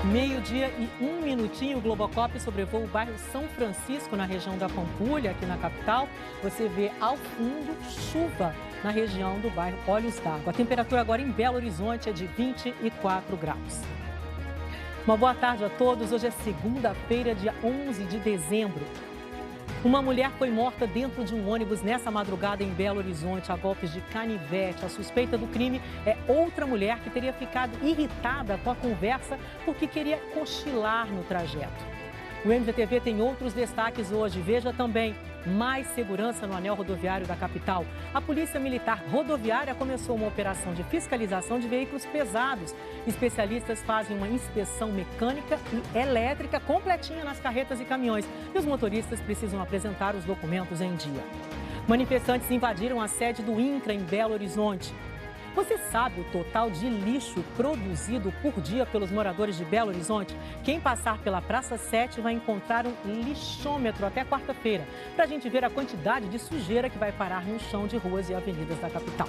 Meio-dia e 1 minutinho, o Globocop sobrevoa o bairro São Francisco, na região da Pampulha, aqui na capital. Você vê ao fundo chuva na região do bairro Olhos d'Água. A temperatura agora em Belo Horizonte é de 24 graus. Uma boa tarde a todos. Hoje é segunda-feira, dia 11 de dezembro. Uma mulher foi morta dentro de um ônibus nessa madrugada em Belo Horizonte, a golpes de canivete. A suspeita do crime é outra mulher que teria ficado irritada com a conversa porque queria cochilar no trajeto. O MGTV tem outros destaques hoje. Veja também: mais segurança no anel rodoviário da capital. A Polícia Militar Rodoviária começou uma operação de fiscalização de veículos pesados. Especialistas fazem uma inspeção mecânica e elétrica completinha nas carretas e caminhões. E os motoristas precisam apresentar os documentos em dia. Manifestantes invadiram a sede do INCRA em Belo Horizonte. Você sabe o total de lixo produzido por dia pelos moradores de Belo Horizonte? Quem passar pela Praça 7 vai encontrar um lixômetro até quarta-feira, para a gente ver a quantidade de sujeira que vai parar no chão de ruas e avenidas da capital.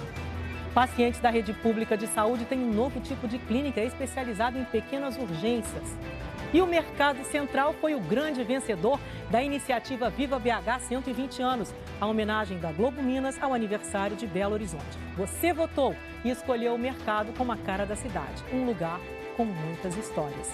Pacientes da rede pública de saúde têm um novo tipo de clínica especializada em pequenas urgências. E o Mercado Central foi o grande vencedor da iniciativa Viva BH 120 anos, a homenagem da Globo Minas ao aniversário de Belo Horizonte. Você votou e escolheu o mercado como a cara da cidade, um lugar com muitas histórias.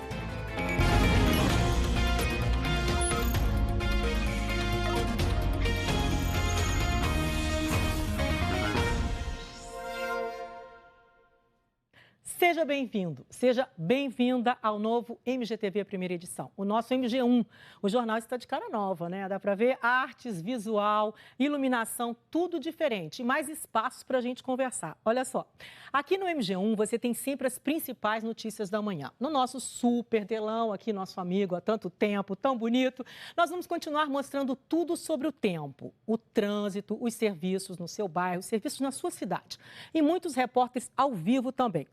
Seja bem-vindo, seja bem-vinda ao novo MGTV Primeira Edição, o nosso MG1. O jornal está de cara nova, né? Dá para ver artes, visual, iluminação, tudo diferente e mais espaços para a gente conversar. Olha só, aqui no MG1 você tem sempre as principais notícias da manhã. No nosso super telão, aqui nosso amigo há tanto tempo, tão bonito, nós vamos continuar mostrando tudo sobre o tempo, o trânsito, os serviços no seu bairro, os serviços na sua cidade e muitos repórteres ao vivo também.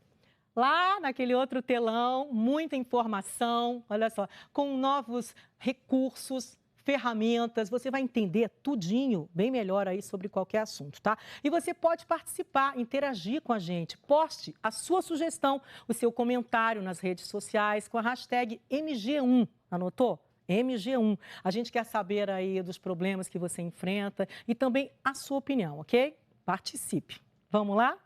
Lá naquele outro telão, muita informação, olha só, com novos recursos, ferramentas, você vai entender tudinho, bem melhor aí sobre qualquer assunto, tá? E você pode participar, interagir com a gente, poste a sua sugestão, o seu comentário nas redes sociais com a hashtag MG1, anotou? MG1. A gente quer saber aí dos problemas que você enfrenta e também a sua opinião, ok? Participe. Vamos lá?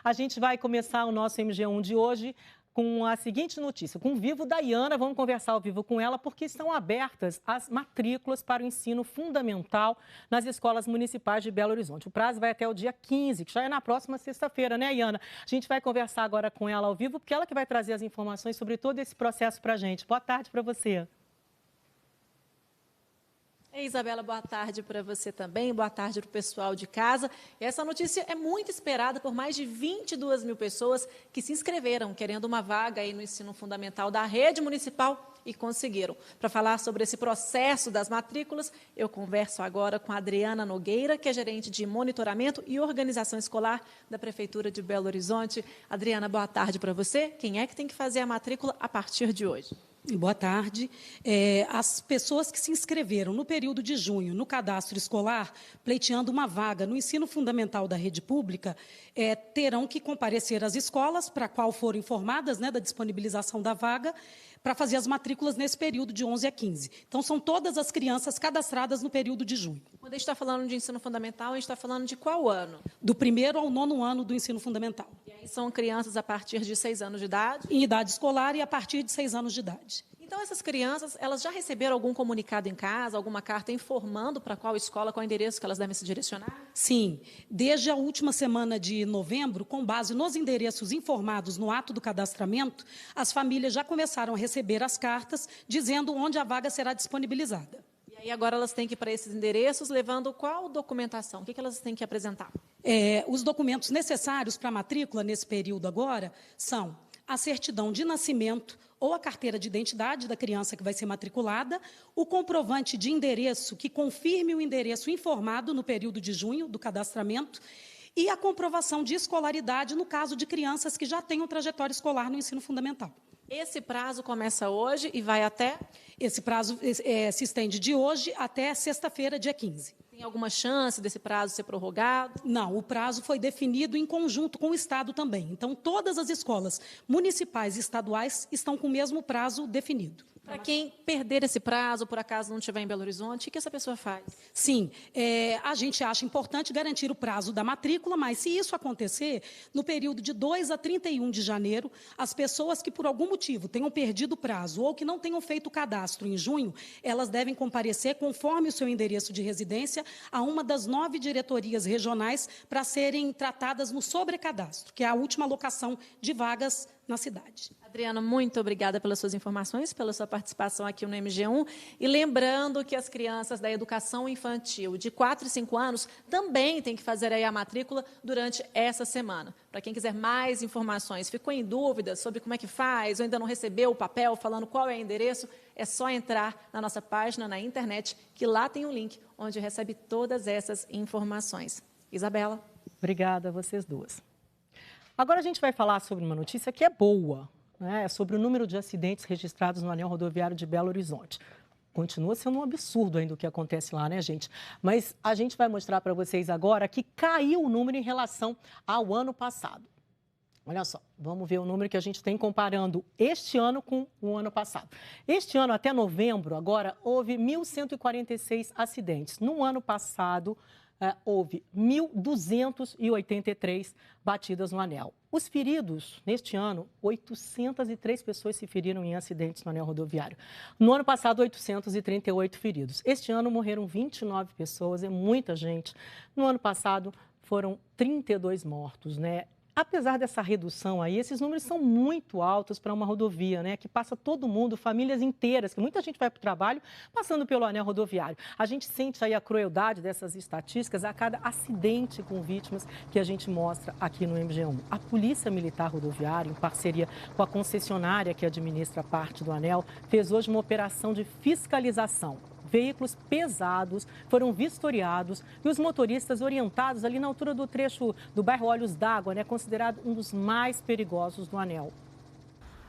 A gente vai começar o nosso MG1 de hoje com a seguinte notícia. Com o Vivo da Iana, vamos conversar ao vivo com ela, porque estão abertas as matrículas para o ensino fundamental nas escolas municipais de Belo Horizonte. O prazo vai até o dia 15, que já é na próxima sexta-feira, né, Iana? A gente vai conversar agora com ela ao vivo, porque ela que vai trazer as informações sobre todo esse processo para a gente. Boa tarde para você. Isabela, boa tarde para você também, boa tarde para o pessoal de casa. Essa notícia é muito esperada por mais de 22 mil pessoas que se inscreveram querendo uma vaga aí no ensino fundamental da rede municipal e conseguiram. Para falar sobre esse processo das matrículas, eu converso agora com a Adriana Nogueira, que é gerente de monitoramento e organização escolar da Prefeitura de Belo Horizonte. Adriana, boa tarde para você. Quem é que tem que fazer a matrícula a partir de hoje? Boa tarde. As pessoas que se inscreveram no período de junho no cadastro escolar, pleiteando uma vaga no ensino fundamental da rede pública, terão que comparecer às escolas para a qual foram informadas, né, da disponibilização da vaga, para fazer as matrículas nesse período de 11 a 15. Então, são todas as crianças cadastradas no período de junho. Quando a gente está falando de ensino fundamental, a gente está falando de qual ano? Do 1º ao 9º ano do ensino fundamental. E aí são crianças a partir de 6 anos de idade? Em idade escolar e a partir de 6 anos de idade. Então, essas crianças, elas já receberam algum comunicado em casa, alguma carta informando para qual escola, qual endereço que elas devem se direcionar? Sim. Desde a última semana de novembro, com base nos endereços informados no ato do cadastramento, as famílias já começaram a receber as cartas dizendo onde a vaga será disponibilizada. E aí agora elas têm que ir para esses endereços levando qual documentação? O que elas têm que apresentar? Os documentos necessários para a matrícula nesse período agora são a certidão de nascimento ou a carteira de identidade da criança que vai ser matriculada, o comprovante de endereço que confirme o endereço informado no período de junho do cadastramento e a comprovação de escolaridade no caso de crianças que já tenham trajetória escolar no ensino fundamental. Esse prazo começa hoje e vai até? Esse prazo se estende de hoje até sexta-feira, dia 15. Tem alguma chance desse prazo ser prorrogado? Não, o prazo foi definido em conjunto com o Estado também. Então, todas as escolas municipais e estaduais estão com o mesmo prazo definido. Para quem perder esse prazo, por acaso não estiver em Belo Horizonte, o que essa pessoa faz? Sim, a gente acha importante garantir o prazo da matrícula, mas se isso acontecer, no período de 2 a 31 de janeiro, as pessoas que por algum motivo tenham perdido o prazo ou que não tenham feito o cadastro em junho, elas devem comparecer, conforme o seu endereço de residência, a uma das 9 diretorias regionais para serem tratadas no sobrecadastro, que é a última alocação de vagas na cidade. Adriana, muito obrigada pelas suas informações, pela sua participação aqui no MG1. E lembrando que as crianças da educação infantil de 4 e 5 anos também têm que fazer aí a matrícula durante essa semana. Para quem quiser mais informações, ficou em dúvida sobre como é que faz, ou ainda não recebeu o papel falando qual é o endereço, é só entrar na nossa página na internet, que lá tem um link onde recebe todas essas informações. Isabela. Obrigada a vocês duas. Agora a gente vai falar sobre uma notícia que é boa, né? É sobre o número de acidentes registrados no anel rodoviário de Belo Horizonte. Continua sendo um absurdo ainda o que acontece lá, né, gente? Mas a gente vai mostrar para vocês agora que caiu o número em relação ao ano passado. Olha só, vamos ver o número que a gente tem comparando este ano com o ano passado. Este ano, até novembro, agora, houve 1.146 acidentes. No ano passado, houve 1.283 batidas no anel. Os feridos, neste ano, 803 pessoas se feriram em acidentes no anel rodoviário. No ano passado, 838 feridos. Este ano, morreram 29 pessoas, é muita gente. No ano passado, foram 32 mortos, né? Apesar dessa redução aí, esses números são muito altos para uma rodovia, né? Que passa todo mundo, famílias inteiras, que muita gente vai para o trabalho passando pelo anel rodoviário. A gente sente aí a crueldade dessas estatísticas a cada acidente com vítimas que a gente mostra aqui no MG1. A Polícia Militar Rodoviária, em parceria com a concessionária que administra parte do anel, fez hoje uma operação de fiscalização. Veículos pesados foram vistoriados e os motoristas orientados ali na altura do trecho do bairro Olhos d'Água, né, considerado um dos mais perigosos do anel.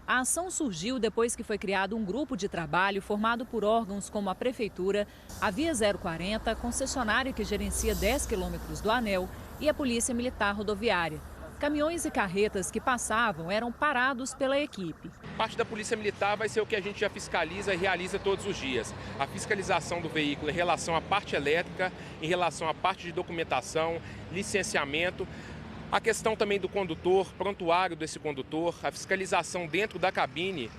A ação surgiu depois que foi criado um grupo de trabalho formado por órgãos como a Prefeitura, a Via 040, concessionária que gerencia 10 quilômetros do anel, e a Polícia Militar Rodoviária. Caminhões e carretas que passavam eram parados pela equipe. Parte da Polícia Militar vai ser o que a gente já fiscaliza e realiza todos os dias. A fiscalização do veículo em relação à parte elétrica, em relação à parte de documentação, licenciamento. A questão também do condutor, prontuário desse condutor, a fiscalização dentro da cabine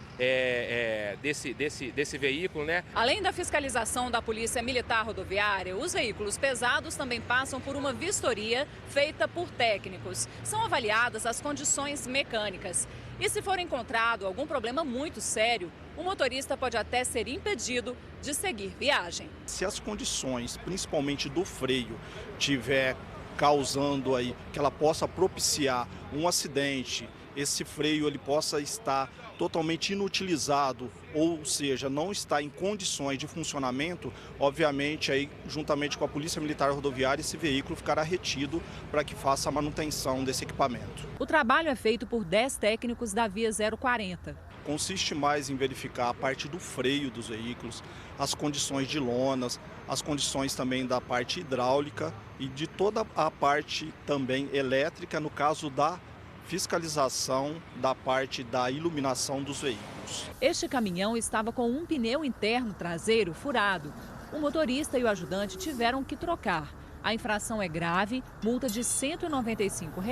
desse veículo, né? Além da fiscalização da Polícia Militar Rodoviária, os veículos pesados também passam por uma vistoria feita por técnicos. São avaliadas as condições mecânicas. E se for encontrado algum problema muito sério, o motorista pode até ser impedido de seguir viagem. Se as condições, principalmente do freio, tiver causando aí que ela possa propiciar um acidente, esse freio ele possa estar totalmente inutilizado, ou seja, não está em condições de funcionamento, obviamente aí juntamente com a Polícia Militar Rodoviária esse veículo ficará retido para que faça a manutenção desse equipamento. O trabalho é feito por 10 técnicos da Via 040. Consiste mais em verificar a parte do freio dos veículos, as condições de lonas, as condições também da parte hidráulica e de toda a parte também elétrica, no caso da fiscalização da parte da iluminação dos veículos. Este caminhão estava com um pneu interno traseiro furado. O motorista e o ajudante tiveram que trocar. A infração é grave, multa de R$ 195,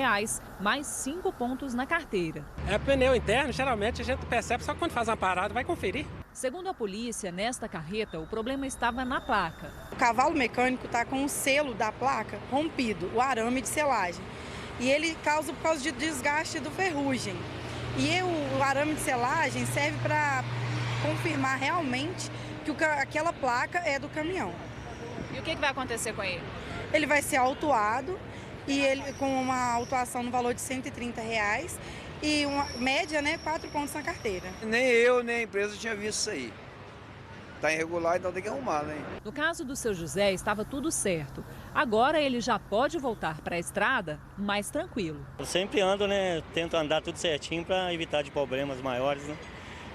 mais 5 pontos na carteira. É pneu interno, geralmente a gente percebe só quando faz uma parada, vai conferir. Segundo a polícia, nesta carreta, o problema estava na placa. O cavalo mecânico está com o selo da placa rompido, o arame de selagem. E ele causa por causa de desgaste do ferrugem. E o arame de selagem serve para confirmar realmente que aquela placa é do caminhão. E o que vai acontecer com ele? Ele vai ser autuado, e ele com uma autuação no valor de R$ 130 e uma média, 4 pontos na carteira. Nem eu, nem a empresa tinha visto isso aí. Está irregular, então tem que arrumar, né? No caso do seu José, estava tudo certo. Agora ele já pode voltar para a estrada mais tranquilo. Eu sempre ando, tento andar tudo certinho para evitar de problemas maiores,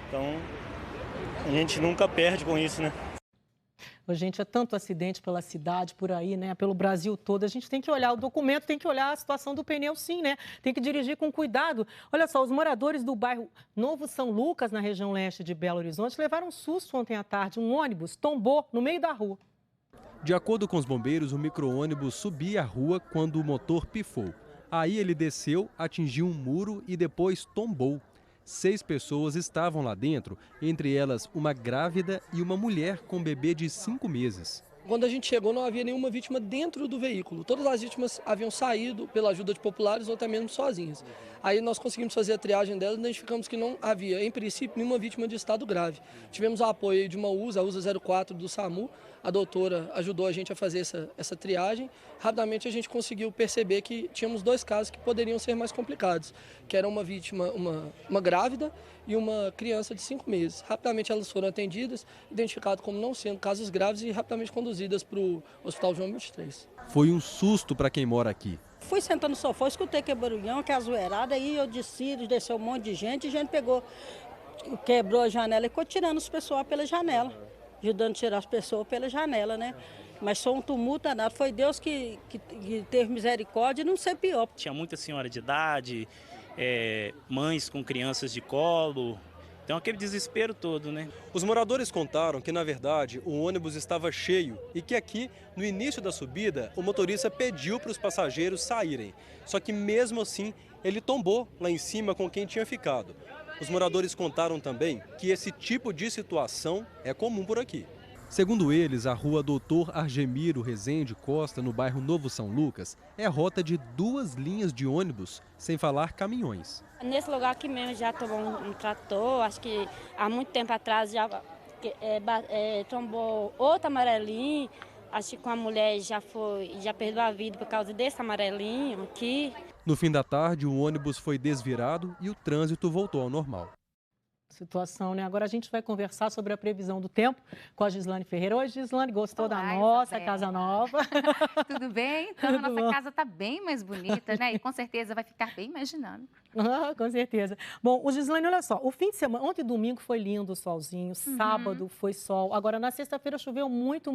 Então, a gente nunca perde com isso, Gente, é tanto acidente pela cidade, por aí, né? Pelo Brasil todo. A gente tem que olhar o documento, tem que olhar a situação do pneu, sim, né? Tem que dirigir com cuidado. Olha só, os moradores do bairro Novo São Lucas, na região leste de Belo Horizonte, levaram um susto ontem à tarde. Um ônibus tombou no meio da rua. De acordo com os bombeiros, o micro-ônibus subia a rua quando o motor pifou. Aí ele desceu, atingiu um muro e depois tombou. 6 pessoas estavam lá dentro, entre elas uma grávida e uma mulher com bebê de 5 meses. Quando a gente chegou, não havia nenhuma vítima dentro do veículo. Todas as vítimas haviam saído pela ajuda de populares ou até mesmo sozinhas. Aí nós conseguimos fazer a triagem delas e identificamos que não havia, em princípio, nenhuma vítima de estado grave. Tivemos o apoio de uma USA, a USA 04 do SAMU. A doutora ajudou a gente a fazer essa triagem. Rapidamente a gente conseguiu perceber que tínhamos 2 casos que poderiam ser mais complicados, que era uma vítima, uma grávida e uma criança de 5 meses. Rapidamente elas foram atendidas, identificadas como não sendo casos graves e rapidamente conduzidas para o Hospital João 23. Foi um susto para quem mora aqui. Fui sentando no sofá, escutei que barulhão, que azoeirada, aí eu desci, desceu um monte de gente, e a gente pegou, quebrou a janela e ficou tirando os pessoal pela janela, ajudando a tirar as pessoas pela janela, né? Mas foi um tumulto danado, foi Deus que teve misericórdia e não ser pior. Tinha muita senhora de idade, mães com crianças de colo, então aquele desespero todo, né? Os moradores contaram que, na verdade, o ônibus estava cheio e que aqui, no início da subida, o motorista pediu para os passageiros saírem. Só que mesmo assim, ele tombou lá em cima com quem tinha ficado. Os moradores contaram também que esse tipo de situação é comum por aqui. Segundo eles, a rua Doutor Argemiro Rezende Costa, no bairro Novo São Lucas, é rota de 2 linhas de ônibus, sem falar caminhões. Nesse lugar aqui mesmo já tomou um trator, acho que há muito tempo atrás já tombou outro amarelinho, acho que uma mulher já perdeu a vida por causa desse amarelinho aqui. No fim da tarde, o ônibus foi desvirado e o trânsito voltou ao normal. Situação, né? Agora a gente vai conversar sobre a previsão do tempo com a Gislane Ferreira. Oi, Gislane, gostou da nossa casa nova? Tudo bem? Então, a nossa casa está bem mais bonita, né? E com certeza vai ficar bem mais dinâmico. Com certeza. Bom, o Gislane, olha só, o fim de semana, ontem domingo foi lindo o solzinho, sábado foi sol, agora na sexta-feira choveu muito,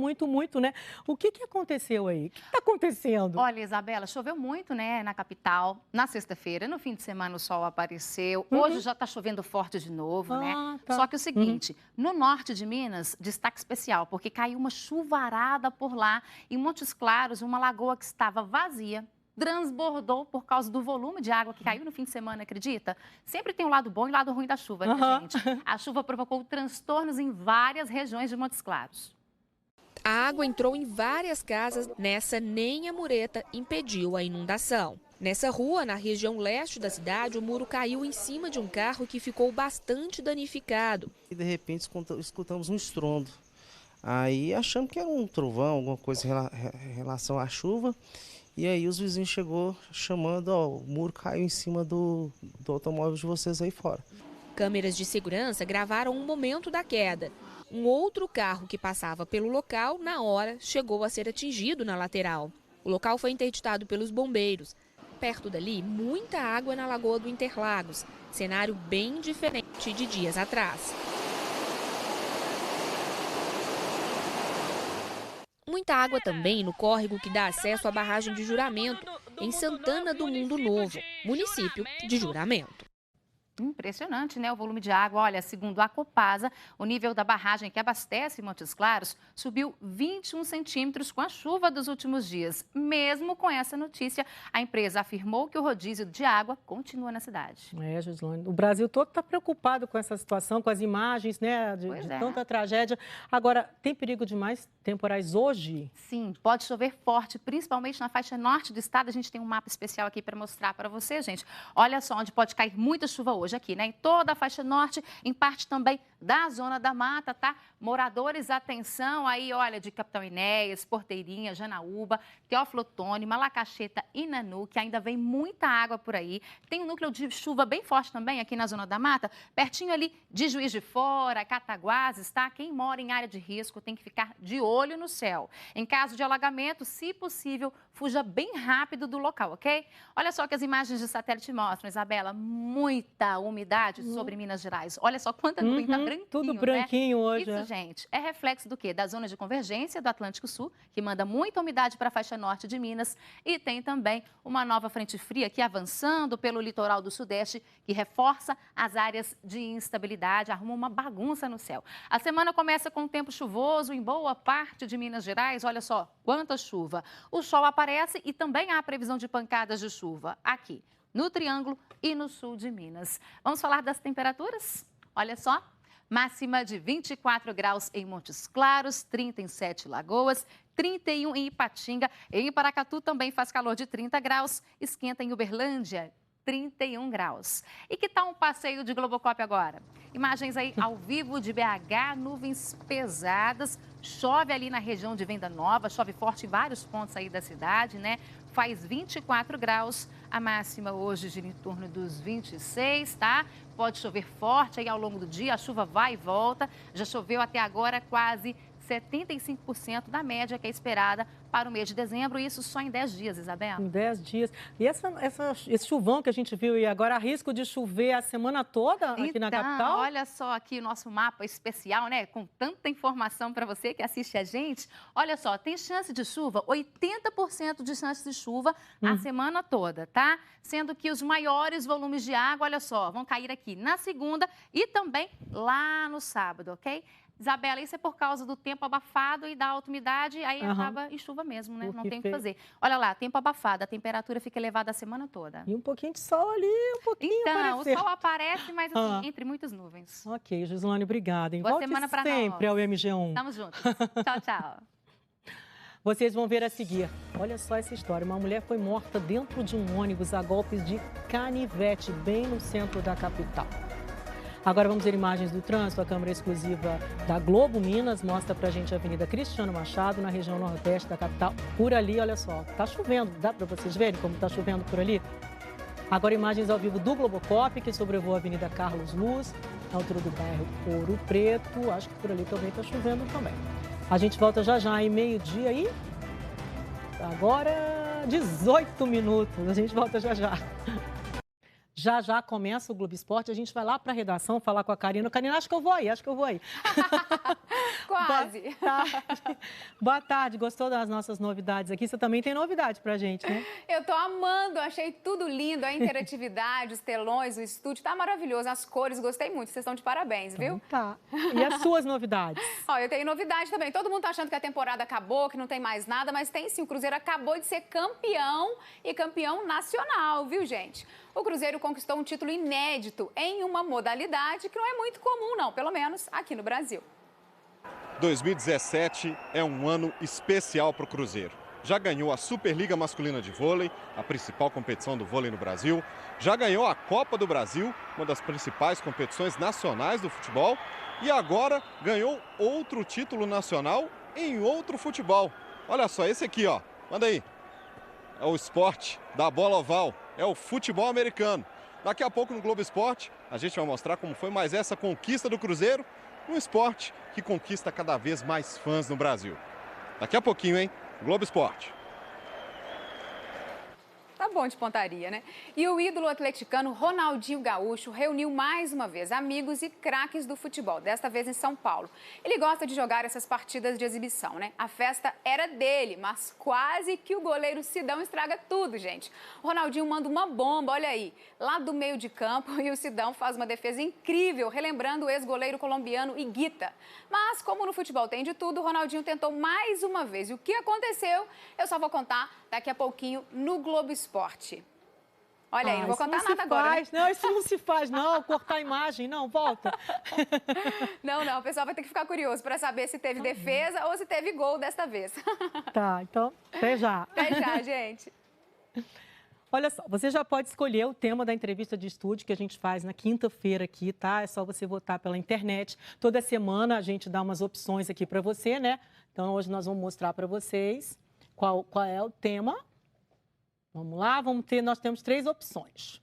né? O que aconteceu aí? O que está acontecendo? Olha, Isabela, choveu muito, né, na capital, na sexta-feira, no fim de semana o sol apareceu, hoje já está chovendo forte de novo, né? Tá. Só que o seguinte, no norte de Minas, destaque especial, porque caiu uma chuvarada por lá, em Montes Claros, uma lagoa que estava vazia, transbordou por causa do volume de água que caiu no fim de semana, acredita? Sempre tem o lado bom e o lado ruim da chuva, né, gente? A chuva provocou transtornos em várias regiões de Montes Claros. A água entrou em várias casas, nessa nem a mureta impediu a inundação. Nessa rua, na região leste da cidade, o muro caiu em cima de um carro que ficou bastante danificado. E de repente escutamos um estrondo. Aí achamos que era um trovão, alguma coisa em relação à chuva. E aí os vizinhos chegou chamando, o muro caiu em cima do automóvel de vocês aí fora. Câmeras de segurança gravaram um momento da queda. Um outro carro que passava pelo local, na hora, chegou a ser atingido na lateral. O local foi interditado pelos bombeiros. Perto dali, muita água na Lagoa do Interlagos, cenário bem diferente de dias atrás. Muita água também no córrego que dá acesso à barragem de Juramento, em Santana do Mundo Novo, município de Juramento. Impressionante, né? O volume de água. Olha, segundo a Copasa, o nível da barragem que abastece Montes Claros subiu 21 centímetros com a chuva dos últimos dias. Mesmo com essa notícia, a empresa afirmou que o rodízio de água continua na cidade. Gislane, o Brasil todo está preocupado com essa situação, com as imagens, né, de tanta tragédia. Agora, tem perigo de mais temporais hoje? Sim, pode chover forte, principalmente na faixa norte do estado. A gente tem um mapa especial aqui para mostrar para você, gente. Olha só onde pode cair muita chuva hoje aqui, né? Em toda a faixa norte, em parte também da zona da mata, tá? Moradores, atenção aí, olha, de Capitão Enéas, Porteirinha, Janaúba, Teófilo Otoni, Malacacheta e Nanu, que ainda vem muita água por aí. Tem um núcleo de chuva bem forte também aqui na zona da mata, pertinho ali de Juiz de Fora, Cataguases, tá? Quem mora em área de risco tem que ficar de olho no céu. Em caso de alagamento, se possível, fuja bem rápido do local, ok? Olha só que as imagens de satélite mostram, Isabela, muita umidade sobre Minas Gerais. Olha só quanta nuvem, tá branquinho, tudo branquinho, né? hoje. Isso, gente, é reflexo do quê? Da zona de convergência do Atlântico Sul, que manda muita umidade para a faixa norte de Minas, e tem também uma nova frente fria aqui avançando pelo litoral do Sudeste, que reforça as áreas de instabilidade, arruma uma bagunça no céu. A semana começa com um tempo chuvoso em boa parte de Minas Gerais. Olha só quanta chuva. O sol aparece e também há previsão de pancadas de chuva aqui no Triângulo e no sul de Minas. Vamos falar das temperaturas? Olha só, máxima de 24 graus em Montes Claros, 30 em Sete Lagoas, 31 em Ipatinga. Em Paracatu também faz calor de 30 graus, esquenta em Uberlândia, 31 graus. E que tal um passeio de Globocop agora? Imagens aí ao vivo de BH, nuvens pesadas, chove ali na região de Venda Nova, chove forte em vários pontos aí da cidade, né? Faz 24 graus, a máxima hoje gira em torno dos 26, tá? Pode chover forte aí ao longo do dia, a chuva vai e volta. Já choveu até agora quase 75% da média que é esperada para o mês de dezembro, isso só em 10 dias, Isabela. Em 10 dias. E esse chuvão que a gente viu, e agora há risco de chover a semana toda aqui na capital? Olha só aqui o nosso mapa especial, né? Com tanta informação para você que assiste a gente. Olha só, tem chance de chuva, 80% de chance de chuva a semana toda, tá? Sendo que os maiores volumes de água, olha só, vão cair aqui na segunda e também lá no sábado, ok? Isabela, isso é por causa do tempo abafado e da alta umidade, aí acaba em chuva mesmo, né? Não tem o que fazer. Olha lá, tempo abafado, a temperatura fica elevada a semana toda. E um pouquinho de sol ali, um pouquinho Então, o sol aparece, mas assim, entre muitas nuvens. Ok, Gislane, obrigada. Boa semana para nós. Sempre ao MG1. Estamos juntos. Tchau, tchau. Vocês vão ver a seguir. Olha só essa história. Uma mulher foi morta dentro de um ônibus a golpes de canivete, bem no centro da capital. Agora vamos ver imagens do trânsito. A câmera exclusiva da Globo Minas mostra pra gente a Avenida Cristiano Machado, na região nordeste da capital. Por ali, olha só, tá chovendo. Dá para vocês verem como tá chovendo por ali? Agora imagens ao vivo do Globocop, que sobrevoa a Avenida Carlos Luz, na altura do bairro Ouro Preto. Acho que por ali também tá chovendo também. A gente volta já já em meio-dia e agora 18 minutos. A gente volta já já. Já já começa o Globo Esporte, a gente vai lá para a redação falar com a Karina. Karina, acho que eu vou aí. Quase. Boa tarde, gostou das nossas novidades aqui? Você também tem novidade pra gente, né? Eu tô amando, achei tudo lindo, a interatividade, os telões, o estúdio, tá maravilhoso, as cores, gostei muito, vocês estão de parabéns, viu? Então, tá. E as suas novidades? Ó, eu tenho novidade também, todo mundo tá achando que a temporada acabou, que não tem mais nada, mas tem sim, o Cruzeiro acabou de ser campeão e campeão nacional, viu, gente? O Cruzeiro conquistou um título inédito em uma modalidade que não é muito comum, não, pelo menos aqui no Brasil. 2017 é um ano especial para o Cruzeiro. Já ganhou a Superliga Masculina de Vôlei, a principal competição do vôlei no Brasil. Já ganhou a Copa do Brasil, uma das principais competições nacionais do futebol. E agora ganhou outro título nacional em outro futebol. Olha só, esse aqui, ó. Manda aí. É o esporte da bola oval. É o futebol americano. Daqui a pouco no Globo Esporte a gente vai mostrar como foi mais essa conquista do Cruzeiro, um esporte que conquista cada vez mais fãs no Brasil. Daqui a pouquinho, hein? Globo Esporte. Tá bom de pontaria, né? E o ídolo atleticano Ronaldinho Gaúcho reuniu mais uma vez amigos e craques do futebol, desta vez em São Paulo. Ele gosta de jogar essas partidas de exibição, né? A festa era dele, mas quase que o goleiro Sidão estraga tudo, gente. O Ronaldinho manda uma bomba, olha aí, lá do meio de campo, e o Sidão faz uma defesa incrível, relembrando o ex-goleiro colombiano Higuita. Mas, como no futebol tem de tudo, o Ronaldinho tentou mais uma vez. E o que aconteceu, eu só vou contar daqui a pouquinho no Globo Esporte. Olha aí, não vou contar nada agora. Né? Não, isso não se faz, não. Cortar a imagem, não, volta. Não, o pessoal vai ter que ficar curioso para saber se teve defesa ou se teve gol desta vez. Tá, então, até já. Até já, gente. Olha só, você já pode escolher o tema da entrevista de estúdio que a gente faz na quinta-feira aqui, tá? É só você votar pela internet. Toda semana a gente dá umas opções aqui para você, né? Então, hoje nós vamos mostrar para vocês qual é o tema. Vamos lá, nós temos 3 opções.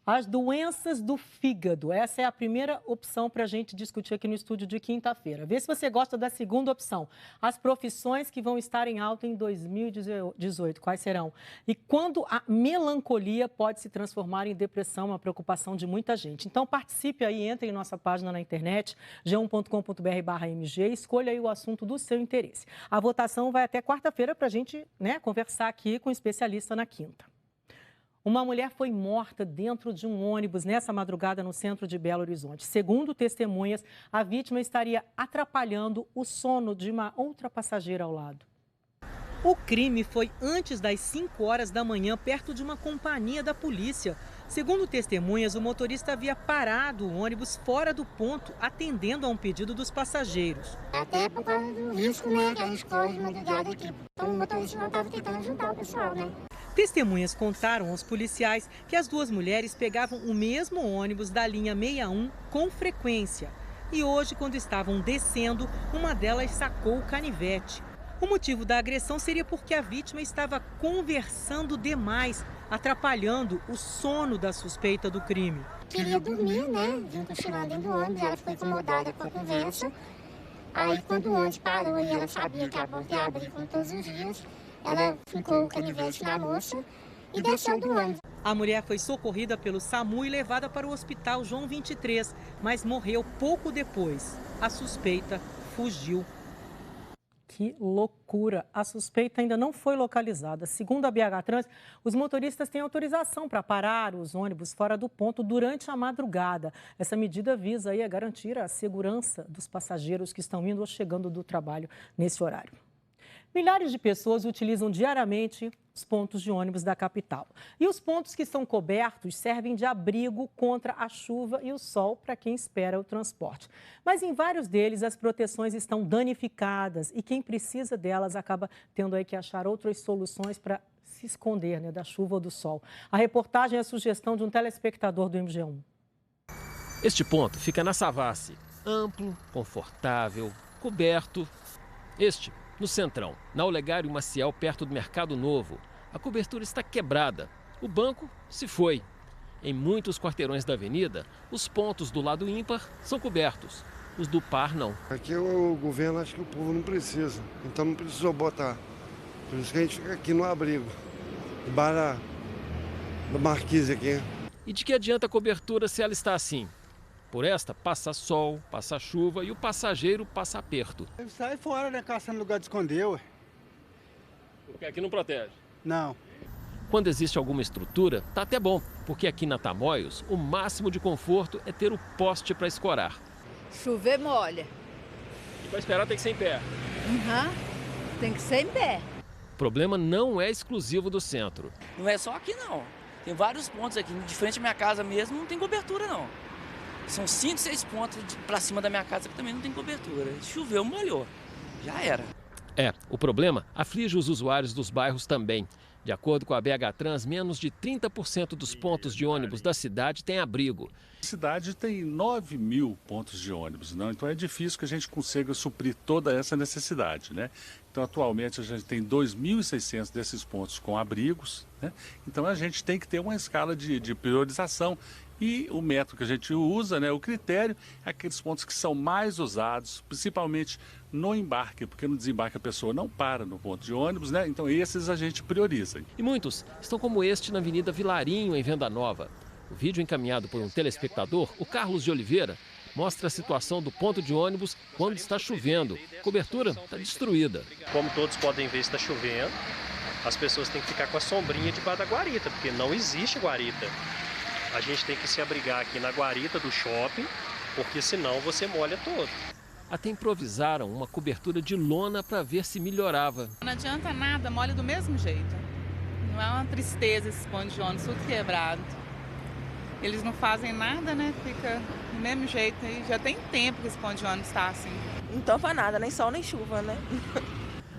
As doenças do fígado, essa é a primeira opção para a gente discutir aqui no estúdio de quinta-feira. Vê se você gosta da segunda opção. As profissões que vão estar em alta em 2018, quais serão? E quando a melancolia pode se transformar em depressão, uma preocupação de muita gente. Então participe aí, entre em nossa página na internet, g1.com.br/mg, escolha aí o assunto do seu interesse. A votação vai até quarta-feira para a gente, conversar aqui com o especialista na quinta. Uma mulher foi morta dentro de um ônibus nessa madrugada no centro de Belo Horizonte. Segundo testemunhas, a vítima estaria atrapalhando o sono de uma outra passageira ao lado. O crime foi antes das 5 horas da manhã, perto de uma companhia da polícia. Segundo testemunhas, o motorista havia parado o ônibus fora do ponto, atendendo a um pedido dos passageiros. Até por causa do risco, que a gente corre de madrugada aqui. Então o motorista não estava tentando juntar o pessoal, Testemunhas contaram aos policiais que as duas mulheres pegavam o mesmo ônibus da linha 61 com frequência. E hoje, quando estavam descendo, uma delas sacou o canivete. O motivo da agressão seria porque a vítima estava conversando demais, atrapalhando o sono da suspeita do crime. Queria dormir, viu cochilando dentro do ônibus, ela ficou incomodada com a conversa. Aí, quando o ônibus parou e ela sabia que a porta ia abrir como todos os dias, ela ficou o canivete na moça e desceu do ônibus. A mulher foi socorrida pelo SAMU e levada para o hospital João 23, mas morreu pouco depois. A suspeita fugiu. Que loucura! A suspeita ainda não foi localizada. Segundo a BH Trans, os motoristas têm autorização para parar os ônibus fora do ponto durante a madrugada. Essa medida visa aí a garantir a segurança dos passageiros que estão indo ou chegando do trabalho nesse horário. Milhares de pessoas utilizam diariamente os pontos de ônibus da capital. E os pontos que são cobertos servem de abrigo contra a chuva e o sol para quem espera o transporte. Mas em vários deles as proteções estão danificadas e quem precisa delas acaba tendo aí que achar outras soluções para se esconder da chuva ou do sol. A reportagem é a sugestão de um telespectador do MG1. Este ponto fica na Savassi, amplo, confortável, coberto. No Centrão, na Olegário Maciel, perto do Mercado Novo. A cobertura está quebrada. O banco se foi. Em muitos quarteirões da avenida, os pontos do lado ímpar são cobertos. Os do par, não. Aqui o governo acha que o povo não precisa. Então não precisou botar. Por isso que a gente fica aqui no abrigo. Debaixo da marquise aqui. E de que adianta a cobertura se ela está assim? Por esta, passa sol, passa chuva e o passageiro passa aperto. Sai fora, caçando lugar de esconder, ué. Porque aqui não protege? Não. Quando existe alguma estrutura, tá até bom, porque aqui na Tamoios, o máximo de conforto é ter o poste para escorar. Chover molha. E para esperar tem que ser em pé. Tem que ser em pé. O problema não é exclusivo do centro. Não é só aqui, não. Tem vários pontos aqui. De frente à minha casa mesmo, não tem cobertura, não. São 5, 6 pontos para cima da minha casa que também não tem cobertura. Choveu, molhou. Já era. O problema aflige os usuários dos bairros também. De acordo com a BH Trans, menos de 30% dos pontos de ônibus da cidade têm abrigo. A cidade tem 9 mil pontos de ônibus, então é difícil que a gente consiga suprir toda essa necessidade, Então, atualmente, a gente tem 2.600 desses pontos com abrigos, Então, a gente tem que ter uma escala de priorização. E o método que a gente usa, o critério, é aqueles pontos que são mais usados, principalmente no embarque, porque no desembarque a pessoa não para no ponto de ônibus, Então esses a gente prioriza. E muitos estão como este na Avenida Vilarinho, em Venda Nova. O vídeo encaminhado por um telespectador, o Carlos de Oliveira, mostra a situação do ponto de ônibus quando está chovendo. A cobertura está destruída. Como todos podem ver, está chovendo. As pessoas têm que ficar com a sombrinha debaixo da guarita, porque não existe guarita. A gente tem que se abrigar aqui na guarita do shopping, porque senão você molha todo. Até improvisaram uma cobertura de lona para ver se melhorava. Não adianta nada, molha do mesmo jeito. Não é uma tristeza esse ponto de ônibus, tudo quebrado. Eles não fazem nada, Fica do mesmo jeito. E já tem tempo que esse ponto de ônibus está assim. Não topa nada, nem sol nem chuva,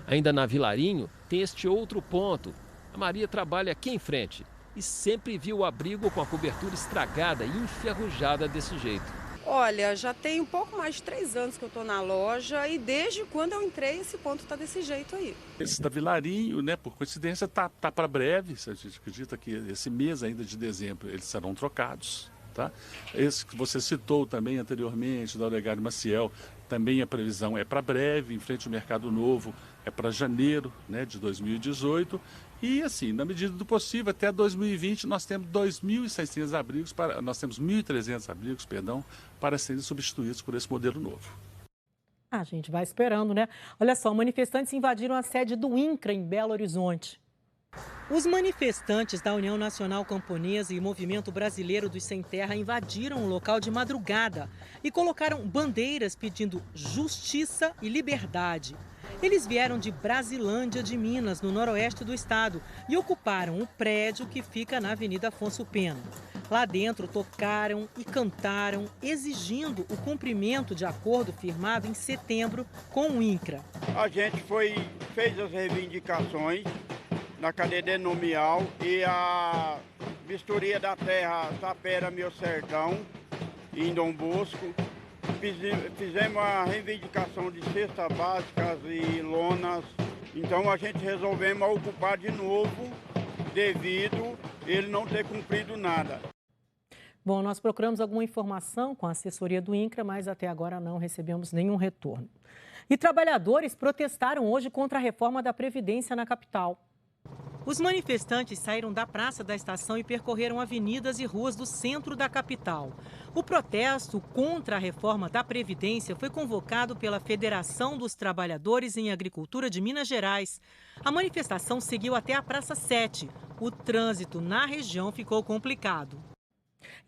Ainda na Vilarinho tem este outro ponto. A Maria trabalha aqui em frente e sempre viu o abrigo com a cobertura estragada e enferrujada desse jeito. Olha, já tem um pouco mais de 3 anos que eu estou na loja e desde quando eu entrei esse ponto está desse jeito aí. Esse da Vilarinho, né, por coincidência, tá para breve. A gente acredita que esse mês ainda de dezembro eles serão trocados. Tá? Esse que você citou também anteriormente, da Olegário Maciel, também a previsão é para breve, em frente ao Mercado Novo, é para janeiro, né, de 2018. E assim, na medida do possível, até 2020 nós temos 2.600 abrigos, nós temos 1.300 abrigos, para serem substituídos por esse modelo novo. A gente vai esperando, né? Olha só, manifestantes invadiram a sede do INCRA em Belo Horizonte. Os manifestantes da União Nacional Camponesa e Movimento Brasileiro dos Sem Terra invadiram o local de madrugada e colocaram bandeiras pedindo justiça e liberdade. Eles vieram de Brasilândia de Minas, no noroeste do estado, e ocuparam o prédio que fica na Avenida Afonso Pena. Lá dentro tocaram e cantaram, exigindo o cumprimento de acordo firmado em setembro com o INCRA. A gente fez as reivindicações na cadeia denomial e a vistoria da terra Tapera Meu Sertão, em Dom Bosco. Fizemos a reivindicação de cestas básicas e lonas. Então a gente resolvemos ocupar de novo devido ele não ter cumprido nada. Bom, nós procuramos alguma informação com a assessoria do INCRA, mas até agora não recebemos nenhum retorno. E trabalhadores protestaram hoje contra a reforma da Previdência na capital. Os manifestantes saíram da Praça da Estação e percorreram avenidas e ruas do centro da capital. O protesto contra a reforma da Previdência foi convocado pela Federação dos Trabalhadores em Agricultura de Minas Gerais. A manifestação seguiu até a Praça 7. O trânsito na região ficou complicado.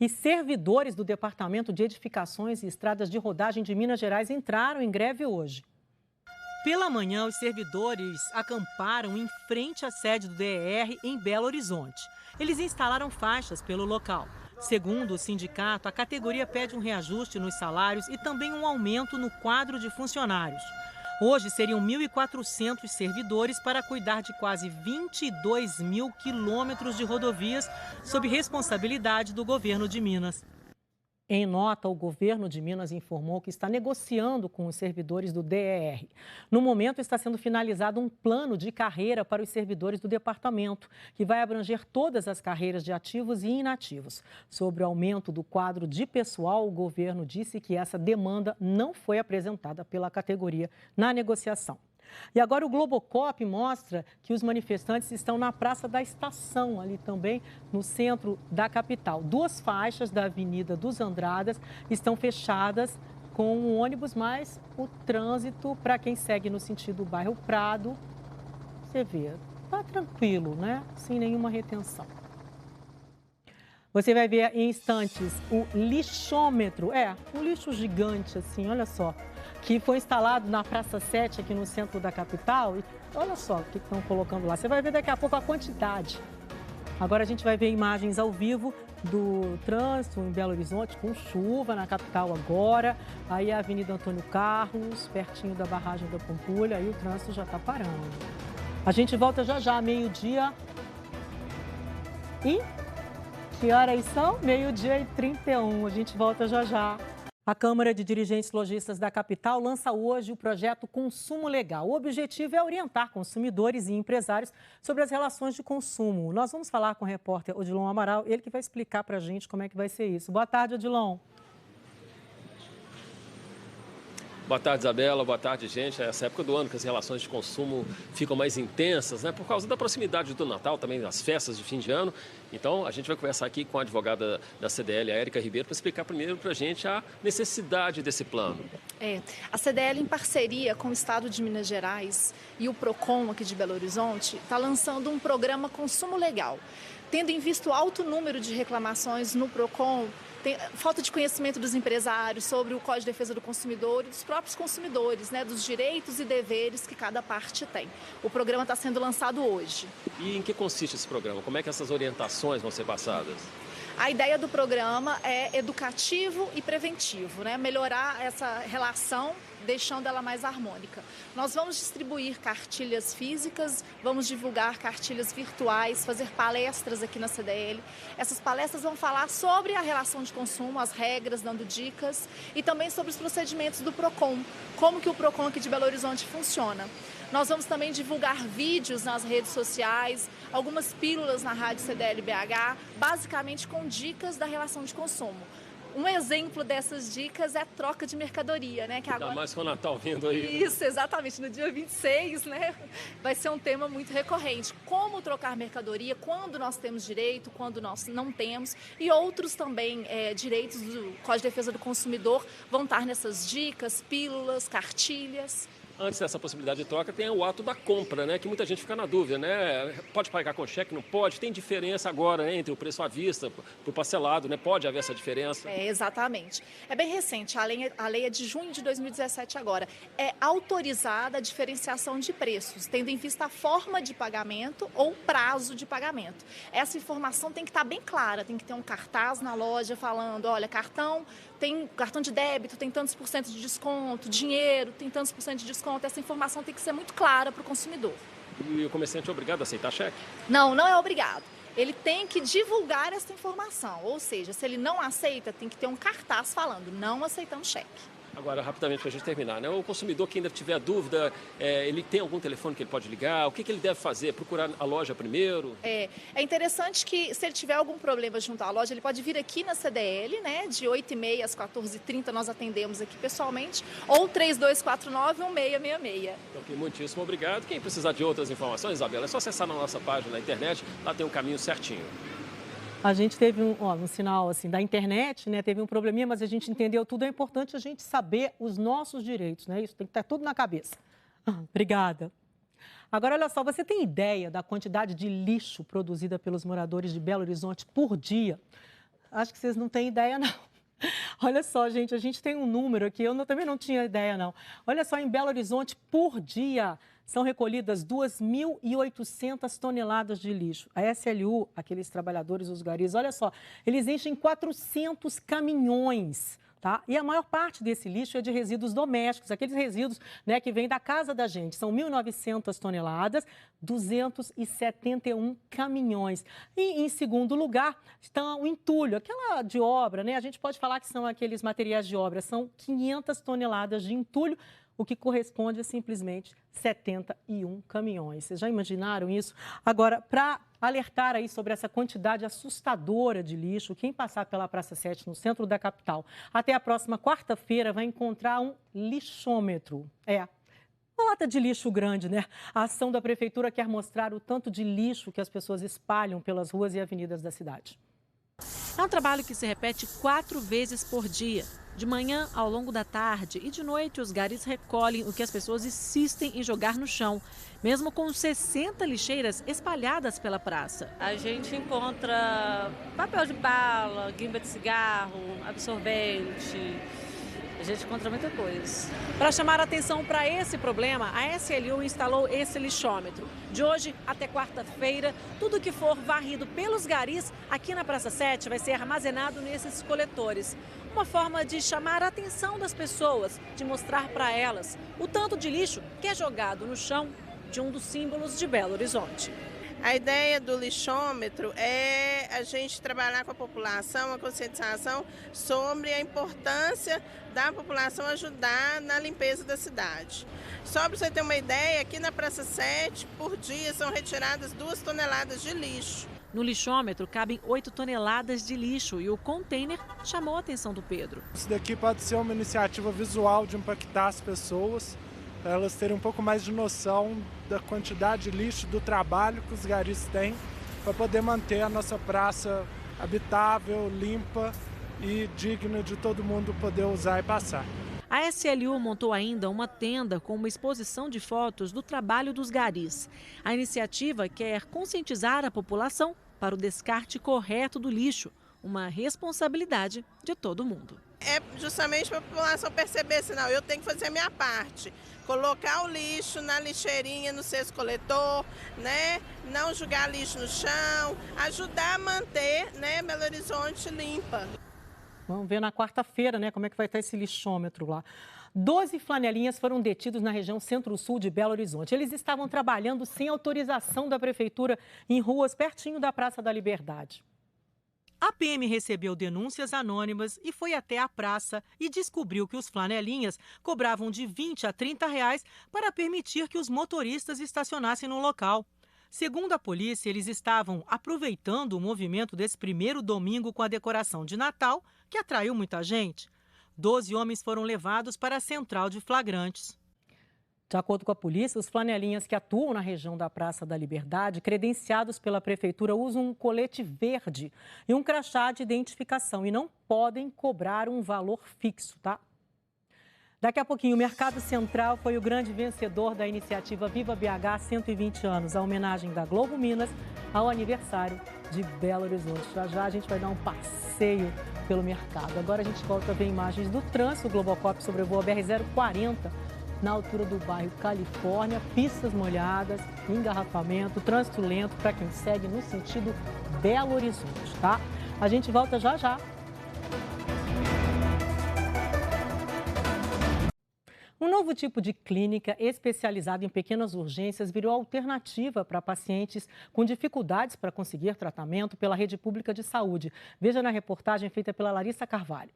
E servidores do Departamento de Edificações e Estradas de Rodagem de Minas Gerais entraram em greve hoje. Pela manhã, os servidores acamparam em frente à sede do DER em Belo Horizonte. Eles instalaram faixas pelo local. Segundo o sindicato, a categoria pede um reajuste nos salários e também um aumento no quadro de funcionários. Hoje seriam 1.400 servidores para cuidar de quase 22 mil quilômetros de rodovias sob responsabilidade do governo de Minas. Em nota, o governo de Minas informou que está negociando com os servidores do DER. No momento, está sendo finalizado um plano de carreira para os servidores do departamento, que vai abranger todas as carreiras de ativos e inativos. Sobre o aumento do quadro de pessoal, o governo disse que essa demanda não foi apresentada pela categoria na negociação. E agora o Globocop mostra que os manifestantes estão na Praça da Estação, ali também no centro da capital. 2 faixas da Avenida dos Andradas estão fechadas com o ônibus, mas o trânsito para quem segue no sentido do bairro Prado, você vê, tá tranquilo, né? Sem nenhuma retenção. Você vai ver em instantes o lixômetro, um lixo gigante assim, olha só, que foi instalado na Praça 7, aqui no centro da capital. E olha só o que estão colocando lá. Você vai ver daqui a pouco a quantidade. Agora a gente vai ver imagens ao vivo do trânsito em Belo Horizonte, com chuva na capital agora. Aí a Avenida Antônio Carlos, pertinho da barragem da Pampulha, aí o trânsito já está parando. A gente volta já já, meio-dia. E que horas são? 12h31. A gente volta já já. A Câmara de Dirigentes Lojistas da capital lança hoje o projeto Consumo Legal. O objetivo é orientar consumidores e empresários sobre as relações de consumo. Nós vamos falar com o repórter Odilon Amaral, ele que vai explicar para a gente como é que vai ser isso. Boa tarde, Odilon. Boa tarde, Isabela. Boa tarde, gente. É essa época do ano que as relações de consumo ficam mais intensas, né? Por causa da proximidade do Natal, também das festas de fim de ano. Então, a gente vai conversar aqui com a advogada da CDL, a Érica Ribeiro, para explicar primeiro para a gente a necessidade desse plano. A CDL, em parceria com o Estado de Minas Gerais e o PROCON aqui de Belo Horizonte, está lançando um programa Consumo Legal. Tendo em vista o alto número de reclamações no PROCON, falta de conhecimento dos empresários sobre o Código de Defesa do Consumidor e dos próprios consumidores, né, dos direitos e deveres que cada parte tem. O programa está sendo lançado hoje. E em que consiste esse programa? Como é que essas orientações vão ser passadas? A ideia do programa é educativo e preventivo, né? Melhorar essa relação deixando ela mais harmônica. Nós vamos distribuir cartilhas físicas, vamos divulgar cartilhas virtuais, fazer palestras aqui na CDL. Essas palestras vão falar sobre a relação de consumo, as regras, dando dicas, e também sobre os procedimentos do PROCON, como que o PROCON aqui de Belo Horizonte funciona. Nós vamos também divulgar vídeos nas redes sociais, algumas pílulas na Rádio CDL BH, basicamente com dicas da relação de consumo. Um exemplo dessas dicas é a troca de mercadoria, né? Que agora... Ainda mais com o Natal vindo aí. Isso, exatamente. No dia 26, né? Vai ser um tema muito recorrente. Como trocar mercadoria, quando nós temos direito, quando nós não temos. E outros também direitos do Código de Defesa do Consumidor vão estar nessas dicas, pílulas, cartilhas. Antes dessa possibilidade de troca, tem o ato da compra, né? Que muita gente fica na dúvida, né? Pode pagar com cheque, não pode? Tem diferença agora, né, entre o preço à vista e o parcelado, né? Pode haver essa diferença? Exatamente. É bem recente, a lei é de junho de 2017 agora. É autorizada a diferenciação de preços, tendo em vista a forma de pagamento ou prazo de pagamento. Essa informação tem que estar bem clara, tem que ter um cartaz na loja falando, olha, cartão de débito, tem tantos por cento de desconto, dinheiro, tem tantos por cento de desconto. Essa informação tem que ser muito clara para o consumidor. E o comerciante é obrigado a aceitar cheque? Não, não é obrigado. Ele tem que divulgar essa informação, ou seja, se ele não aceita, tem que ter um cartaz falando, não aceitamos cheque. Agora, rapidamente, para a gente terminar, né? O consumidor que ainda tiver dúvida, ele tem algum telefone que ele pode ligar? O que ele deve fazer? Procurar a loja primeiro? É interessante que, se ele tiver algum problema junto à loja, ele pode vir aqui na CDL, né? De 8h30 às 14h30, nós atendemos aqui pessoalmente, ou 3249-1666. Ok, muitíssimo obrigado. Quem precisar de outras informações, Isabela, é só acessar na nossa página na internet, lá tem um caminho certinho. A gente teve um sinal assim, da internet, né? Teve um probleminha, mas a gente entendeu tudo. É importante a gente saber os nossos direitos, né? Isso tem que estar tudo na cabeça. Obrigada. Agora, olha só, você tem ideia da quantidade de lixo produzida pelos moradores de Belo Horizonte por dia? Acho que vocês não têm ideia, não. Olha só, gente, a gente tem um número aqui, também não tinha ideia, não. Olha só, em Belo Horizonte, por dia, são recolhidas 2.800 toneladas de lixo. A SLU, aqueles trabalhadores, os garis, olha só, eles enchem 400 caminhões, tá? E a maior parte desse lixo é de resíduos domésticos, aqueles resíduos, né, que vêm da casa da gente. São 1.900 toneladas, 271 caminhões. E, em segundo lugar, está o entulho, aquela de obra, né? A gente pode falar que são aqueles materiais de obra, são 500 toneladas de entulho, o que corresponde a simplesmente 71 caminhões. Vocês já imaginaram isso? Agora, para alertar aí sobre essa quantidade assustadora de lixo, quem passar pela Praça 7, no centro da capital, até a próxima quarta-feira vai encontrar um lixômetro. Uma lata de lixo grande, né? A ação da prefeitura quer mostrar o tanto de lixo que as pessoas espalham pelas ruas e avenidas da cidade. É um trabalho que se repete 4 vezes por dia. De manhã, ao longo da tarde e de noite, os garis recolhem o que as pessoas insistem em jogar no chão, mesmo com 60 lixeiras espalhadas pela praça. A gente encontra papel de bala, guimba de cigarro, absorvente. A gente encontra muita coisa. Para chamar a atenção para esse problema, a SLU instalou esse lixômetro. De hoje até quarta-feira, tudo que for varrido pelos garis aqui na Praça 7 vai ser armazenado nesses coletores. Uma forma de chamar a atenção das pessoas, de mostrar para elas o tanto de lixo que é jogado no chão de um dos símbolos de Belo Horizonte. A ideia do lixômetro é a gente trabalhar com a população, a conscientização sobre a importância da população ajudar na limpeza da cidade. Só para você ter uma ideia, aqui na Praça 7, por dia são retiradas 2 toneladas de lixo. No lixômetro cabem 8 toneladas de lixo e o container chamou a atenção do Pedro. Isso daqui pode ser uma iniciativa visual de impactar as pessoas, para elas terem um pouco mais de noção da quantidade de lixo, do trabalho que os garis têm para poder manter a nossa praça habitável, limpa e digna de todo mundo poder usar e passar. A SLU montou ainda uma tenda com uma exposição de fotos do trabalho dos garis. A iniciativa quer conscientizar a população para o descarte correto do lixo, uma responsabilidade de todo mundo. É justamente para a população perceber, senão eu tenho que fazer a minha parte. Colocar o lixo na lixeirinha, no cesto coletor, né? Não jogar lixo no chão, ajudar a manter, né, Belo Horizonte limpa. Vamos ver na quarta-feira, né, como é que vai estar esse lixômetro lá. 12 flanelinhas foram detidos na região centro-sul de Belo Horizonte. Eles estavam trabalhando sem autorização da prefeitura em ruas pertinho da Praça da Liberdade. A PM recebeu denúncias anônimas e foi até a praça e descobriu que os flanelinhas cobravam de R$20 a R$30 para permitir que os motoristas estacionassem no local. Segundo a polícia, eles estavam aproveitando o movimento desse primeiro domingo com a decoração de Natal, que atraiu muita gente. 12 homens foram levados para a central de flagrantes. De acordo com a polícia, os flanelinhas que atuam na região da Praça da Liberdade, credenciados pela prefeitura, usam um colete verde e um crachá de identificação e não podem cobrar um valor fixo, tá? Daqui a pouquinho, o Mercado Central foi o grande vencedor da iniciativa Viva BH 120 anos, a homenagem da Globo Minas ao aniversário de Belo Horizonte. Já já a gente vai dar um passeio pelo mercado. Agora a gente volta a ver imagens do trânsito. O Globocop sobrevoa a BR-040 na altura do bairro Califórnia, pistas molhadas, engarrafamento, trânsito lento para quem segue no sentido Belo Horizonte, tá? A gente volta já já. Um novo tipo de clínica especializada em pequenas urgências virou alternativa para pacientes com dificuldades para conseguir tratamento pela rede pública de saúde. Veja na reportagem feita pela Larissa Carvalho.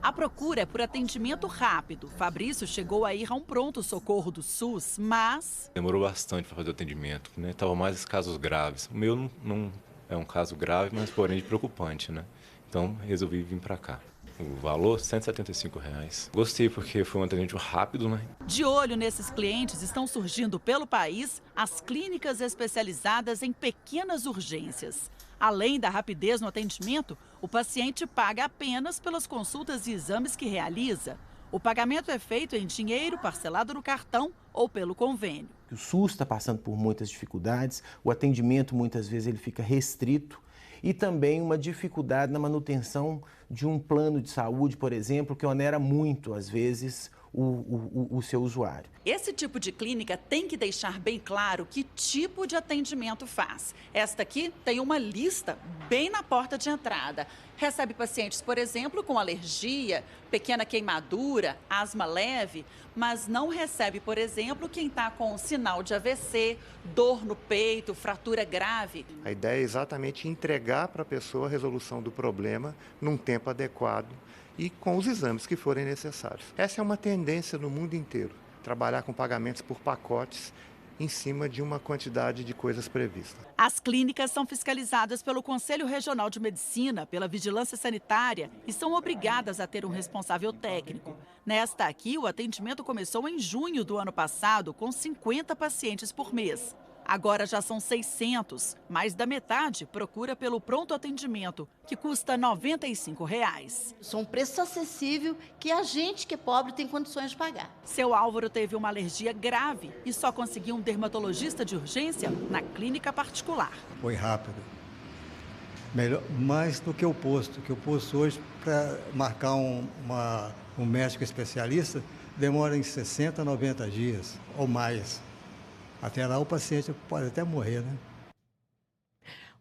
A procura é por atendimento rápido. Fabrício chegou a ir a um pronto-socorro do SUS, mas... Demorou bastante para fazer o atendimento, né? Tava mais casos graves. O meu não é um caso grave, mas porém preocupante, né? Então resolvi vir para cá. O valor, R$ 175. Gostei porque foi um atendimento rápido, né? De olho nesses clientes, estão surgindo pelo país as clínicas especializadas em pequenas urgências. Além da rapidez no atendimento, o paciente paga apenas pelas consultas e exames que realiza. O pagamento é feito em dinheiro, parcelado no cartão ou pelo convênio. O SUS está passando por muitas dificuldades, o atendimento muitas vezes ele fica restrito. E também uma dificuldade na manutenção de um plano de saúde, por exemplo, que onera muito, às vezes, o seu usuário. Esse tipo de clínica tem que deixar bem claro que tipo de atendimento faz. Esta aqui tem uma lista bem na porta de entrada. Recebe pacientes, por exemplo, com alergia, pequena queimadura, asma leve, mas não recebe, por exemplo, quem está com sinal de AVC, dor no peito, fratura grave. A ideia é exatamente entregar para a pessoa a resolução do problema num tempo adequado e com os exames que forem necessários. Essa é uma tendência no mundo inteiro, trabalhar com pagamentos por pacotes em cima de uma quantidade de coisas previstas. As clínicas são fiscalizadas pelo Conselho Regional de Medicina, pela Vigilância Sanitária e são obrigadas a ter um responsável técnico. Nesta aqui, o atendimento começou em junho do ano passado, com 50 pacientes por mês. Agora já são 600, mais da metade procura pelo pronto atendimento, que custa R$ 95. São um preço acessível que a gente que é pobre tem condições de pagar. Seu Álvaro teve uma alergia grave e só conseguiu um dermatologista de urgência na clínica particular. Foi rápido. Melhor, mais do que o posto hoje, para marcar um médico especialista, demora em 60 a 90 dias ou mais. Até lá o paciente pode até morrer, né?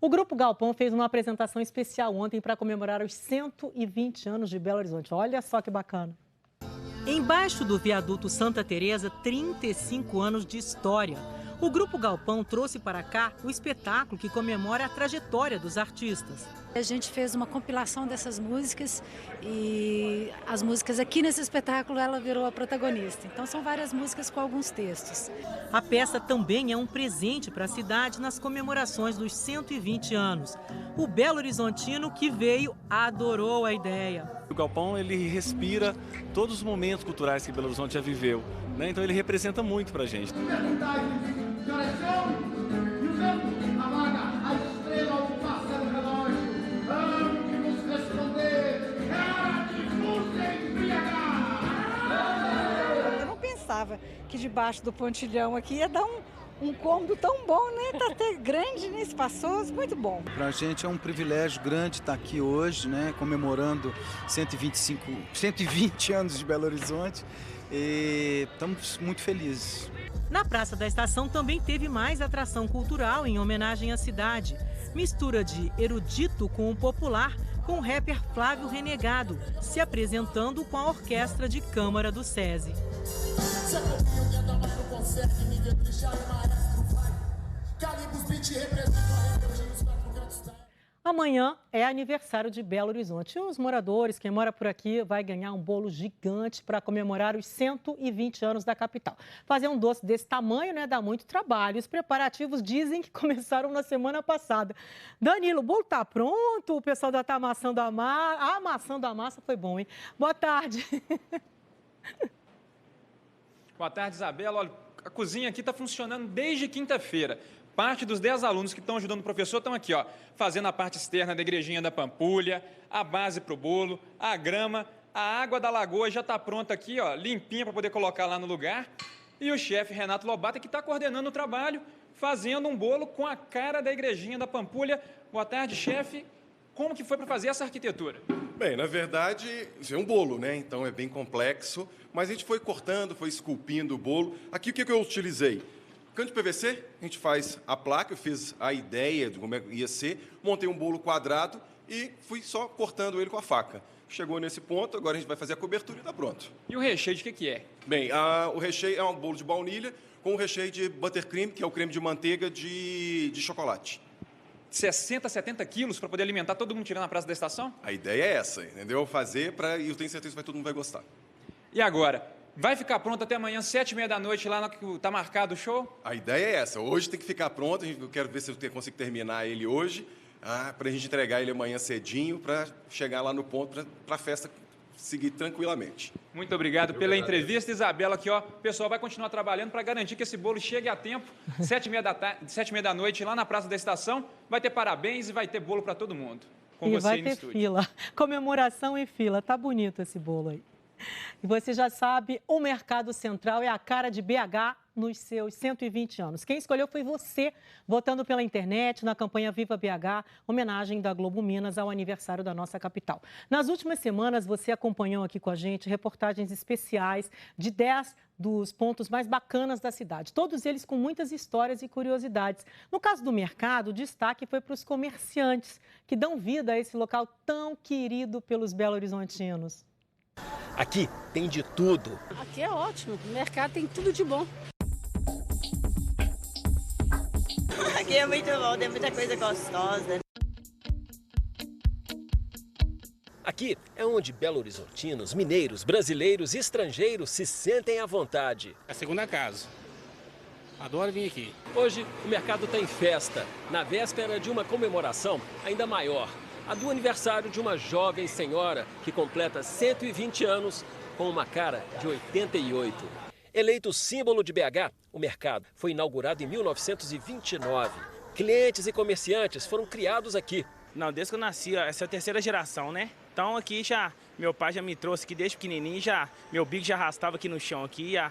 O Grupo Galpão fez uma apresentação especial ontem para comemorar os 120 anos de Belo Horizonte. Olha só que bacana. Embaixo do viaduto Santa Teresa, 35 anos de história. O Grupo Galpão trouxe para cá o espetáculo que comemora a trajetória dos artistas. A gente fez uma compilação dessas músicas e as músicas aqui nesse espetáculo ela virou a protagonista. Então são várias músicas com alguns textos. A peça também é um presente para a cidade nas comemorações dos 120 anos. O Belo Horizontino que veio adorou a ideia. O Galpão ele respira todos os momentos culturais que Belo Horizonte já viveu, né? Então ele representa muito para a gente. Eu não pensava que debaixo do pontilhão aqui ia dar um cômodo tão bom, né? Tá até grande, né? Espaçoso, muito bom. Para a gente é um privilégio grande estar aqui hoje, né? Comemorando 120 anos de Belo Horizonte e estamos muito felizes. Na Praça da Estação também teve mais atração cultural em homenagem à cidade. Mistura de erudito com o popular, com o rapper Flávio Renegado, se apresentando com a orquestra de câmara do SESI. Amanhã é aniversário de Belo Horizonte. E os moradores, quem mora por aqui, vai ganhar um bolo gigante para comemorar os 120 anos da capital. Fazer um doce desse tamanho, né, dá muito trabalho. Os preparativos dizem que começaram na semana passada. Danilo, o bolo tá pronto? O pessoal já tá amassando a massa. Amassando a massa foi bom, hein? Boa tarde. Boa tarde, Isabela. Olha, a cozinha aqui está funcionando desde quinta-feira. Parte dos 10 alunos que estão ajudando o professor estão aqui, ó, fazendo a parte externa da igrejinha da Pampulha, a base para o bolo, a grama, a água da lagoa já está pronta aqui, ó, limpinha para poder colocar lá no lugar. E o chefe Renato Lobata que está coordenando o trabalho, fazendo um bolo com a cara da igrejinha da Pampulha. Boa tarde, chefe. Como que foi para fazer essa arquitetura? Bem, na verdade, isso é um bolo, né? Então é bem complexo, mas a gente foi cortando, foi esculpindo o bolo. Aqui o que eu utilizei? Cano de PVC, a gente faz a placa, eu fiz a ideia de como ia ser, montei um bolo quadrado e fui só cortando ele com a faca. Chegou nesse ponto, agora a gente vai fazer a cobertura e está pronto. E o recheio de que é? Bem, o recheio é um bolo de baunilha com o recheio de buttercream, que é o creme de manteiga de chocolate. 60, 70 quilos para poder alimentar todo mundo tirando na Praça da Estação? A ideia é essa, entendeu? Fazer e eu tenho certeza que todo mundo vai gostar. E agora? Vai ficar pronto até amanhã, 7h30 da noite, lá que está marcado o show? A ideia é essa. Hoje tem que ficar pronto. Eu quero ver se eu consigo terminar ele hoje, para a gente entregar ele amanhã cedinho, para chegar lá no ponto, para a festa seguir tranquilamente. Muito obrigado pela entrevista, Isabela. Aqui, ó, o pessoal vai continuar trabalhando para garantir que esse bolo chegue a tempo. 7h30 da noite, lá na Praça da Estação. Vai ter parabéns e vai ter bolo para todo mundo. Com você vai no ter estúdio. Fila. Comemoração e fila. Tá bonito esse bolo aí. E você já sabe, o Mercado Central é a cara de BH nos seus 120 anos. Quem escolheu foi você, votando pela internet na campanha Viva BH, homenagem da Globo Minas ao aniversário da nossa capital. Nas últimas semanas, você acompanhou aqui com a gente reportagens especiais de 10 dos pontos mais bacanas da cidade, todos eles com muitas histórias e curiosidades. No caso do mercado, o destaque foi para os comerciantes, que dão vida a esse local tão querido pelos belo-horizontinos. Aqui tem de tudo. Aqui é ótimo, o mercado tem tudo de bom. Aqui é muito bom, tem muita coisa gostosa. Aqui é onde belo-horizontinos, mineiros, brasileiros e estrangeiros se sentem à vontade. É a segunda casa. Adoro vir aqui. Hoje o mercado está em festa, na véspera de uma comemoração ainda maior. A do aniversário de uma jovem senhora que completa 120 anos com uma cara de 88. Eleito símbolo de BH, o mercado foi inaugurado em 1929. Clientes e comerciantes foram criados aqui. Não, desde que eu nasci, essa é a terceira geração, né? Então aqui já, meu pai já me trouxe aqui desde pequenininho, meu bico já arrastava aqui no chão aqui há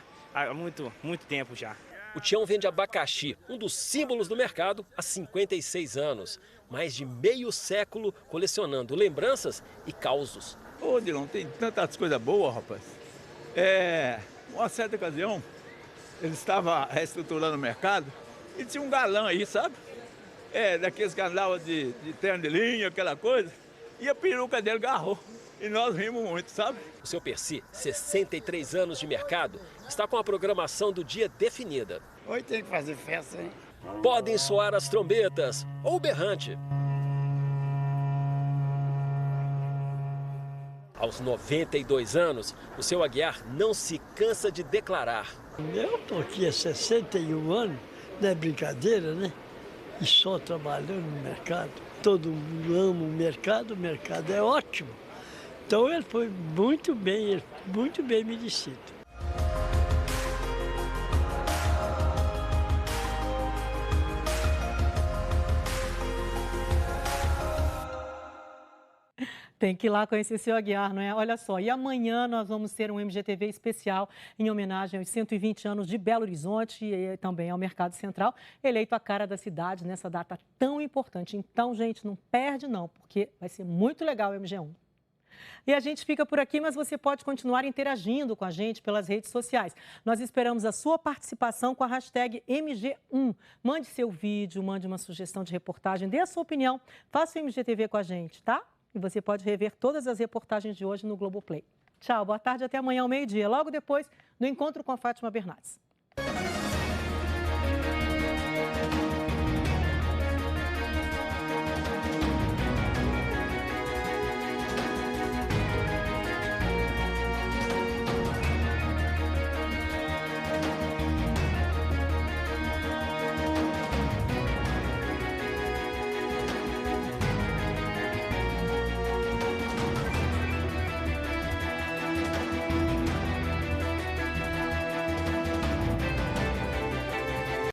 muito tempo já. O Tião vende abacaxi, um dos símbolos do mercado, há 56 anos. Mais de meio século colecionando lembranças e causos. Ô, Dilon, tem tantas coisas boas, rapaz. Uma certa ocasião, ele estava reestruturando o mercado e tinha um galã aí, sabe? Daqueles que andavam de terno de linha, aquela coisa. E a peruca dele agarrou. E nós rimos muito, sabe? O seu Percy, 63 anos de mercado, está com a programação do dia definida. Hoje tem que fazer festa, hein? Podem soar as trombetas ou o berrante. Aos 92 anos, o seu Aguiar não se cansa de declarar. Eu estou aqui há 61 anos, não é brincadeira, né? E só trabalhando no mercado. Todo mundo ama o mercado é ótimo. Então ele foi muito bem merecido. Tem que ir lá conhecer seu Aguiar, não é? Olha só, e amanhã nós vamos ter um MGTV especial em homenagem aos 120 anos de Belo Horizonte e também ao Mercado Central, eleito a cara da cidade nessa data tão importante. Então, gente, não perde não, porque vai ser muito legal o MG1. E a gente fica por aqui, mas você pode continuar interagindo com a gente pelas redes sociais. Nós esperamos a sua participação com a hashtag MG1. Mande seu vídeo, mande uma sugestão de reportagem, dê a sua opinião, faça o MGTV com a gente, tá? E você pode rever todas as reportagens de hoje no Globoplay. Tchau, boa tarde, até amanhã ao meio-dia, logo depois do Encontro com a Fátima Bernardes.